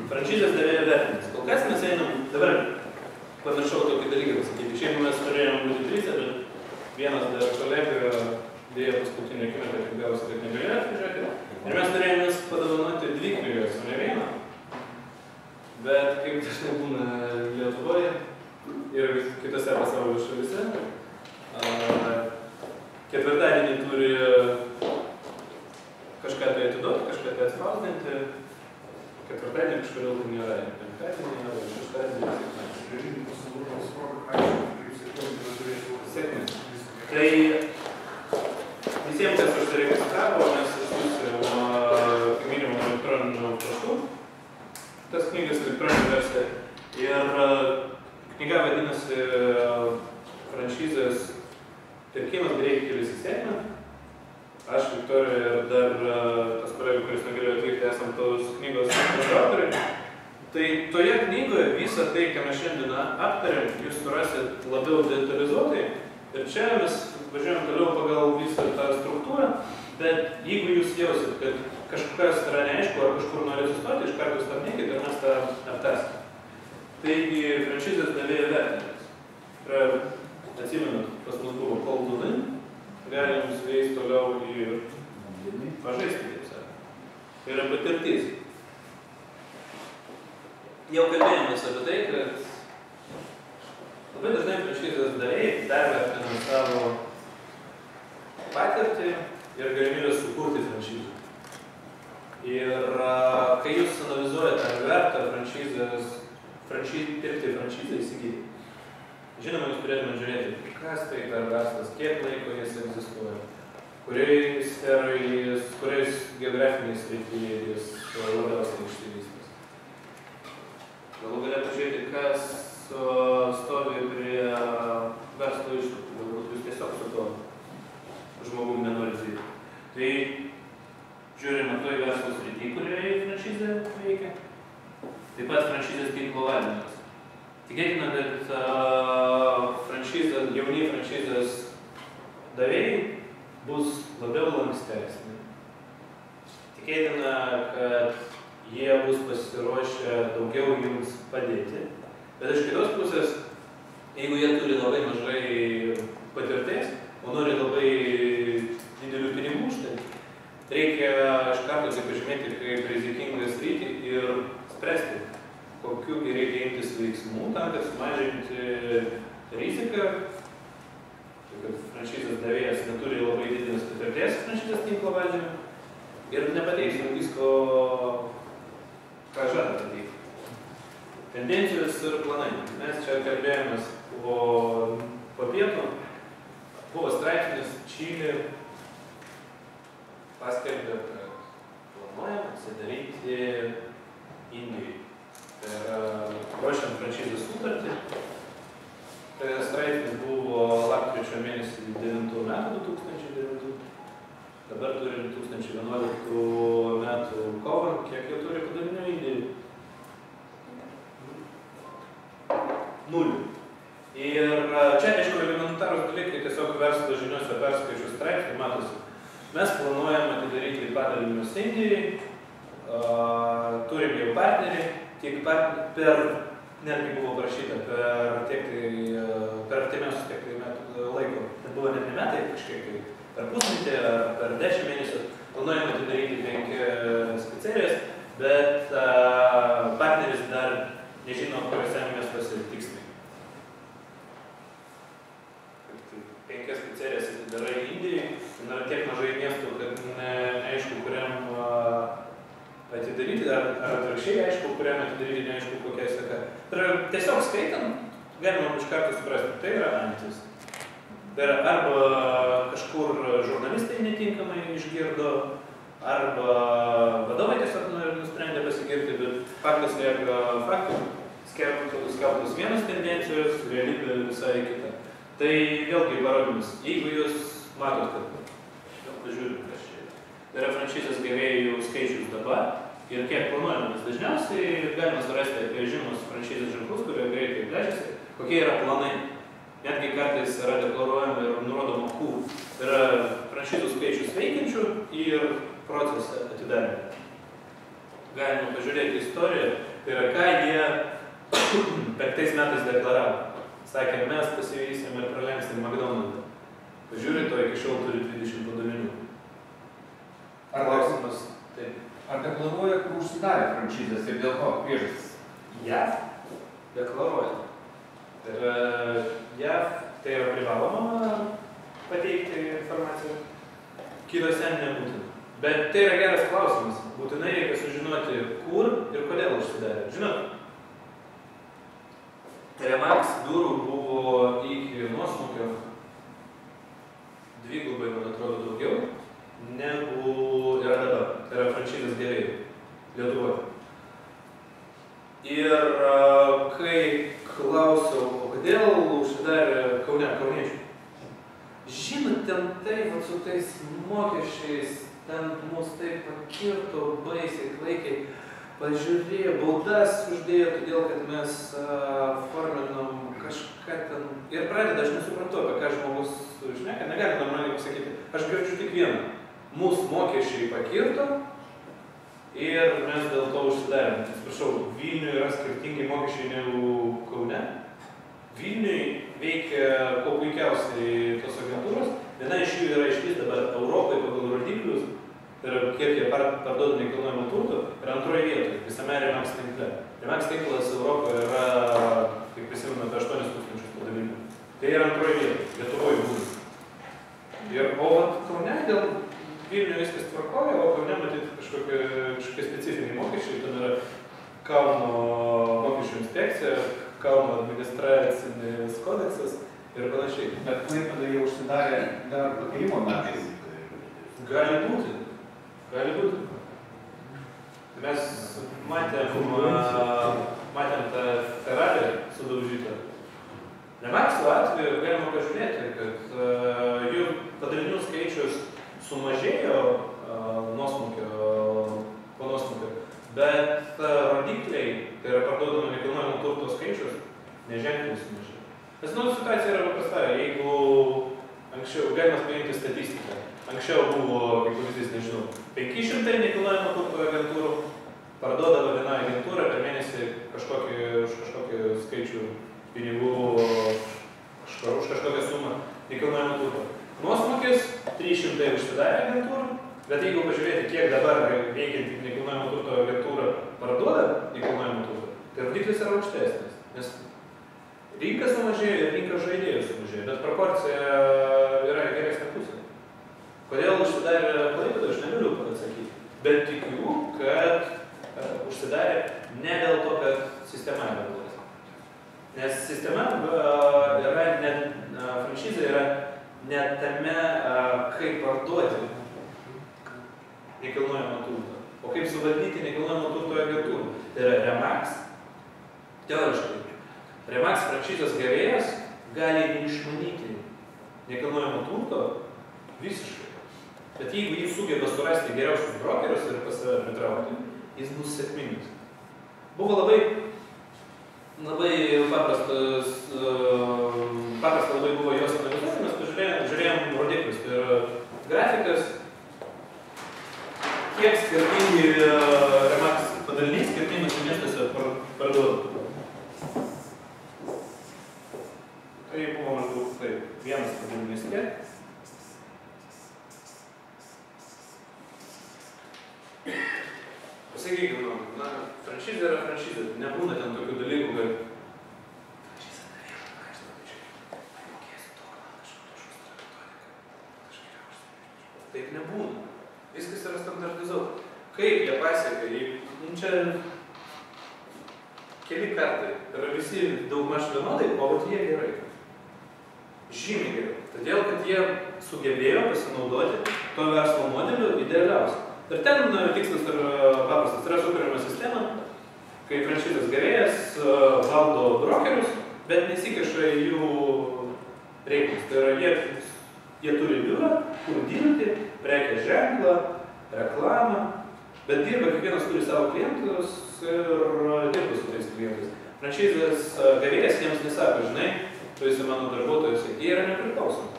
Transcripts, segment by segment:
Franšizės davėjo vertinimas. Kol kas mes einam, dabar pamiršau tokį dalyką pasakyti. Šiaip mes turėjom būti 3, bet vienas dar kolega dėjo paskutinį akimirką, kad gavosi, kad negalėjo atvažiuoti. Ir mes turėjome padovanoti 2 knygas, o ne 1. Bet kaip dažnai būna Lietuvoje ir kitose pasaulio šalyse, ketvirtadienį turi kažką tai atiduoti, kažką tai atspausdinti. Ketvirtadienį kažkodėl tai nėra. Penktadienį nėra, šeštadienį. Sėkmės. Tai visiems, kas užsiregistravo, mes išsiųsim minimum elektroniniu paštu. Tas knygas elektroninė versija. Ir knyga vadinasi Franšizės pirkimas greitai keliasi sėkmę. Aš, Viktorija ir dar tas kolega, kuris negalėjo atvykti, esam tos knygos autoriai. Tai toje knygoje visą tai, ką mes šiandien aptarėm, jūs surasit labiau detalizuotai. Ir čia mes važiuojam toliau pagal visą tą struktūrą, bet jeigu jūs jausit, kad kažkas yra neaišku ar kažkur nori sustoti, iš karto stabdykit ir mes tą aptarsim. Taigi, franšizės davėjo vertinimas. Atsimenat, pas mus buvo Call to Win, galim su jais toliau ir pažaisti, kaip sakant. Tai yra patirtis. Jau kalbėjomės apie tai, kad labai dažnai franšizės davėjai dar vertina savo patirtį ir galimybę sukurti franšizę. Ir kai jūs analizuojate, ar verta pirkti franšizę įsigyti, žinoma, jūs turėtume žiūrėti, kas tai per verslas, kiek laiko jis egzistuoja, kuriai sferai, kuriais geografiniais srityje jis labiausiai išsivystys. Galų galėtų žiūrėti, kas stovi prie verslo iššūkių, galbūt jūs tiesiog su to žmogum nenorit dirbti. Tai žiūrime to į verslo srity, kurioje franšizė veikia. Taip pat franšizės tinklo valdymas. Tikėtina, kad jauni franšizės davėjai bus labiau lankstesni. Tikėtina, kad jie bus pasiruošę daugiau jums padėti. Bet iš kitos pusės, jeigu jie turi labai mažai patirties, o nori labai didelių pinigų už tai, reikia iš karto tai pažymėti kaip rizikingą sritį ir spręsti, kokių reikia imtis veiksmų tam, kad sumažinti riziką, kad franšizės davėjas neturi labai didelės patirties franšizės tinklo valdyme ir nepateiks visko, ką žada pateikti. Tendencijos ir planai. Mes čia kalbėjomės po pietų. Buvo straipsnis, Čilė paskelbė, kad planuojam atsidaryti Indijai. Tai yra ruošiant franšizės sutartį. Tai straipsnis buvo lapkričio mėnesį 9 metų, 2009. Dabar turi 2011 metų kovą. Kiek jau turi padalinių Indijai? 0. Ir čia, aišku, elementarūs dalykai, tiesiog verslo žiniuose perskaičius straipsnį, matosi. Mes planuojam atidaryti padalinius Indijai, turim jau partnerį, netgi buvo prašyta per artimiausius tiek metų laiko. Tai buvo net ne metai, kažkiek tai per pusmetį ar per 10 mėnesių. Planuojam atidaryti 5 pizzerijas, bet partneris dar nežino, kuriuose miestuose tiksliai. 5 pizzerijas atidarai Indijai, yra tiek mažai miestų, kad neaišku, kuriam atidaryti, ar atvirkščiai aišku, kuriam atidaryti, neaišku, kokia seka. Tiesiog skaitant, galima iš karto suprasti, tai yra antis. Tai yra arba kažkur žurnalistai netinkamai išgirdo, arba vadovai tiesiog nusprendė pasigirti, bet faktas lieka faktų, skelbtos vienos tendencijos, realybė visai kita. Tai vėlgi parodymas, jeigu jūs matot, kad pažiūrim, kas čia. Tai yra franšizės gavėjų skaičius dabar ir kiek planuojame, nes dažniausiai galima surasti apie žinomus franšizės ženklus, kurie greitai plečiasi, kokie yra planai. Netgi kartais yra deklaruojama ir nurodoma kur. Tai yra franšizų skaičius veikiančių ir procesą atidarymą. galima pažiūrėti istoriją, tai yra, ką jie 5 metais deklaravo. Sakė, mes pasivysim ir pralenksim McDonald'ą. Pažiūrėt, to iki šiol turi 20 padalinių. Ar klausimas? Taip. Ar deklaruoja, kur užsidarė franšizės ir dėl ko priežastis? JAV deklaruoja. Tai yra JAV, tai yra privaloma pateikti informaciją. Kitose nebūtina. Bet tai yra geras klausimas. Būtinai reikia sužinoti, kur ir kodėl užsidarė. Žinot, Remax biurų buvo iki nuosmukio dvigubai, man atrodo, daugiau, negu yra dabar. Tai yra franšizės gėrėjai Lietuvoje. Ir kai klausiau, o kodėl užsidarė kauniečių? Žinot, ten taip, su tais mokesčiais, ten mus taip pakirto baisiai, klaikiai, pažiūrėjo, baudas uždėjo, todėl, kad mes forminom kažką ten. Ir pradeda, aš nesuprantu, apie ką žmogus šneka, negali normaliai pasakyti. Aš girdžiu tik vieną. Mūsų mokesčiai pakirto ir mes dėl to užsidarėm. Atsiprašau, Vilniuje yra skirtingi mokesčiai negu Kaune. Vilniuje veikia kuo puikiausiai tos agentūros. Viena iš jų yra išvis dabar Europai pagal rodiklius. Tai yra, kiek jie parduoda nekilnojamo turto, ir antroje vietoje, visame Remax tinkle. Remax tinklas Europoje yra, kaip prisimenu, apie 8,000 padalinių. Tai yra antroje vietoje, Lietuvoje būtų. Ir, o Kaune dėl Vilniuje viskas tvarkoja, o Kaune matyti kažkokie specifiniai mokesčiai. Ten yra Kauno mokesčių inspekcija, Kauno administracinis kodeksas ir panašiai. Bet Klaipėda jau užsidarė dar pakilimo metais. Gali būti. Gali būti. Mes matėm tą Ferrari sudaužytą. Remaxo atveju galima pažiūrėti, kad jų padalinių skaičius sumažėjo po nuosmukio, bet rodikliai, tai yra parduodamo nekilnojamo turto skaičius, neženkliai sumažėjo. Nes situacija yra paprasta. Jeigu anksčiau, galima paimti statistiką. Anksčiau buvo, kaip pavyzdys, nežinau, 500 nekilnojamo turto agentūrų, parduodavo viena agentūra per mėnesį kažkokį skaičių pinigų už kažkokią sumą nekilnojamo turto. Nuosmukis 300 užsidarė agentūrų, bet jeigu pažiūrėti, kiek dabar veikianti nekilnojamo turto agentūra parduoda nekilnojamo turto, tai rodiklis yra aukštesnis, nes rinka sumažėjo ir rinkos žaidėjų sumažėjo, bet proporcija yra geresnė pusė. Kodėl užsidarė Klaipėda, aš negaliu atsakyti. Bet tikiu, kad užsidarė ne dėl to, kad sistema yra bloga. Nes sistema yra, franšizė yra ne tame, kaip parduoti nekilnojamo turto, o kaip suvaldyti nekilnojamo turto agentūrą. Tai yra Remax, teoriškai. Remax franšizės gavėjas gali neišmanyti nekilnojamo turto visiškai. Bet jeigu jis sugeba surasti geriausius brokerius ir pas save pritraukti, jis bus sėkmingas. Buvo labai paprasta labai buvo jos analizuoti, mes žiūrėjom rodiklius. Tai yra grafikas, kiek skirtingi Remax padaliniai skirtingose miestuose parduoda. Tai buvo maždaug taip, vienas padalinys tiek. Pasakykime, franšizė yra franšizė, nebūna ten tokių dalykų, kad franšizė nevėlą, ką aš labai žiūrėjau, mokėsiu to, man kažkokio šustą. Taip nebūna. Viskas yra standartizuota. Kaip jie pasiekia, čia keli kartai, yra visi daugmaž vienodai, o jie gerai. Žymiai gerai. Todėl, kad jie sugebėjo pasinaudoti to verslo modeliu idealiausiai. Ir ten tikslas yra paprastas, yra sukuriama sistema, kai franšizės gavėjas valdo brokerius, bet nesikeša į jų reikalus. Tai yra, jie turi biurą, kur dirbti, prekės ženklą, reklamą, bet dirba, kiekvienas turi savo klientus ir dirba su tais klientais. Franšizės gavėjas jiems nesako, žinai, tu esi mano darbuotojas, jie yra nepriklausomi.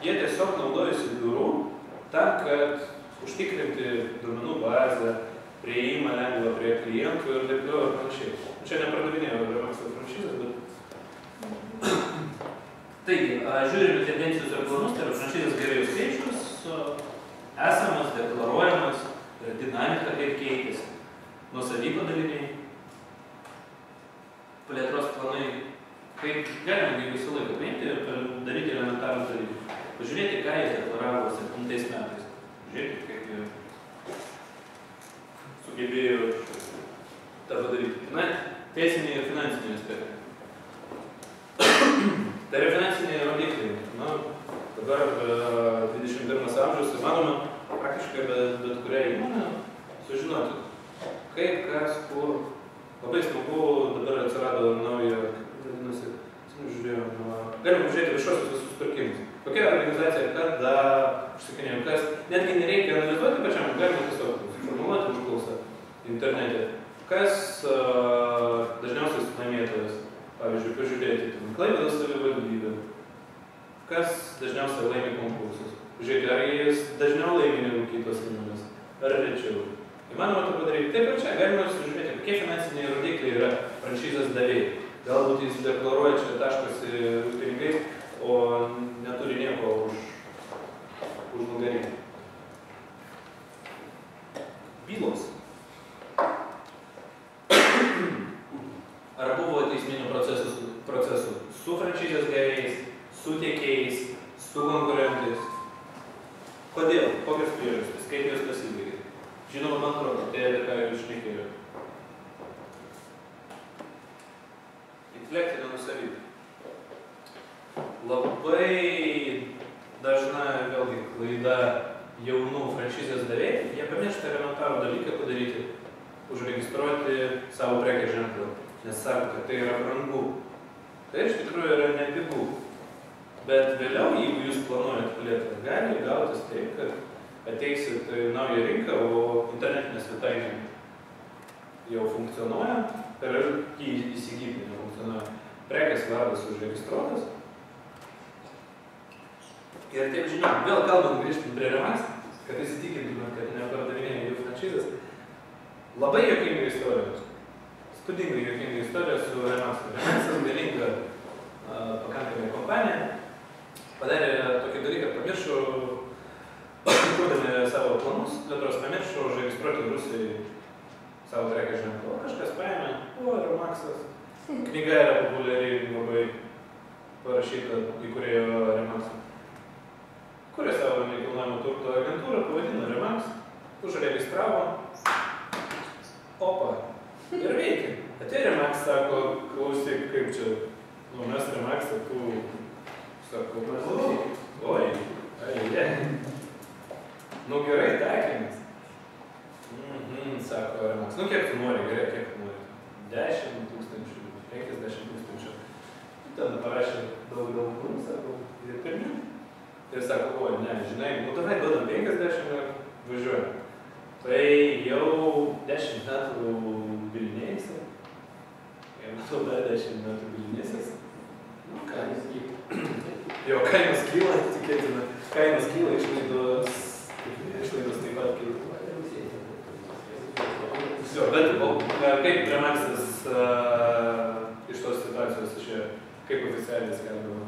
Jie tiesiog naudojasi biurų tam, kad užtikrinti duomenų bazę, prieimą lengvą prie klientų ir taip toliau ir panašiai. Čia nepardavinėjau Remaxo franšizės, bet... Taigi, žiūrime tendencijos ir planus, tai yra franšizės gerėjų skaičius, esamas, deklaruojamas, yra dinamika, kaip keitėsi, nuosavybė daliniai, plėtros planai, kaip galima visą laiką paimti ir daryti elementarų dalykų. Pažiūrėti, ką jis deklaravo 7 metais. Žiūrėti, kaip jie sugebėjo tą padaryti. Na, teisiniai ir finansiniai aspektai. Tai yra finansiniai rodikliai. Na, dabar 21 amžiaus įmanoma praktiškai bet kurią įmonę sužinoti, kaip, kas, kur. Labai smagu, dabar atsirado nauja, kaip vadinasi, žiūrėjom, galima pažiūrėti viešuosius visus pirkimus. Kokia organizacija, kada užsakinėjom, kas, netgi nereikia analizuoti pačiam, galima tiesiog suformuluoti užklausą internete. Kas dažniausiai laimėtojas, pavyzdžiui, pažiūrėti, Klaipėdos savivaldybė, kas dažniausiai laimi konkursus. Žiūrėti, ar jis dažniau laimi negu kitos įmonės, ar rečiau. Įmanoma to padaryti. Taip ir čia galima sužiūrėti, kokie finansiniai rodikliai yra franšizės davėjai. Galbūt jis deklaruoja čia taškosi pinigais, o neturi nieko už nugarį. Bylos. Ar buvo teisminių procesų su franšizės gavėjais, su tiekėjais, su konkurentais? Kodėl? Kokios priežastys? Kaip jos pasibaigė? Žinoma, man atrodo, tai apie ką jūs šnekėjo. Intelektinė nusavybė. Labai dažna, vėlgi, klaida jaunų franšizės davėjų, jie pamiršta elementarų dalyką padaryti, užregistruoti savo prekės ženklą, nes sako, kad tai yra brangu. Tai iš tikrųjų yra nepigu. Bet vėliau, jeigu jūs planuojate plėtrą, gali gautis taip, kad ateisit į naują rinką, o internetinė svetainė jau funkcionuoja, ir jį įsigyti nefunkcionuoja. Prekės vardas užregistruotas. Ir taip žinom, vėl kalbant grįžtant prie Remax, kad įsitikintume, kad nepardavinėjame jų franšizės. Labai juokinga istorija. Spūdingai juokinga istorija su Remax. Remaxas galinga pakankamai kompanija. Padarė tokį dalyką, pamiršo, kurdami savo planus, plėtros pamiršo užregistruoti Rusijai savo prekės ženklą. Kažkas paėmė, Remaxas. Knyga yra populiariai labai parašyta įkūrėjo Remaxo. Kuria savo nekilnojamo turto agentūrą, pavadino Remax, užregistravo, opa, ir veikia. Atėjo Remax, sako, klausyk, kaip čia, mes Remax, sako, oi, nu gerai, taikinis. Sako Remax, nu kiek tu nori, gerai, kiek tu nori, 10 tūkstančių, 50 tūkstančių. Ten parašė daug, sako, ir pirmiau. Ir sako, oi, ne, žinai, nu davai duodam 50 ir važiuojam. Tai jau 10 metų bilinėjasi. Jau matau dar 10 metų bilinėsis. Nu, kainos kyla. Jo, kainos kyla, tikėtina. Kainos kyla, išlaidos taip pat kyla. Jo, bet kaip Remaxas iš tos situacijos išėjo, kaip oficialiai skelbiama?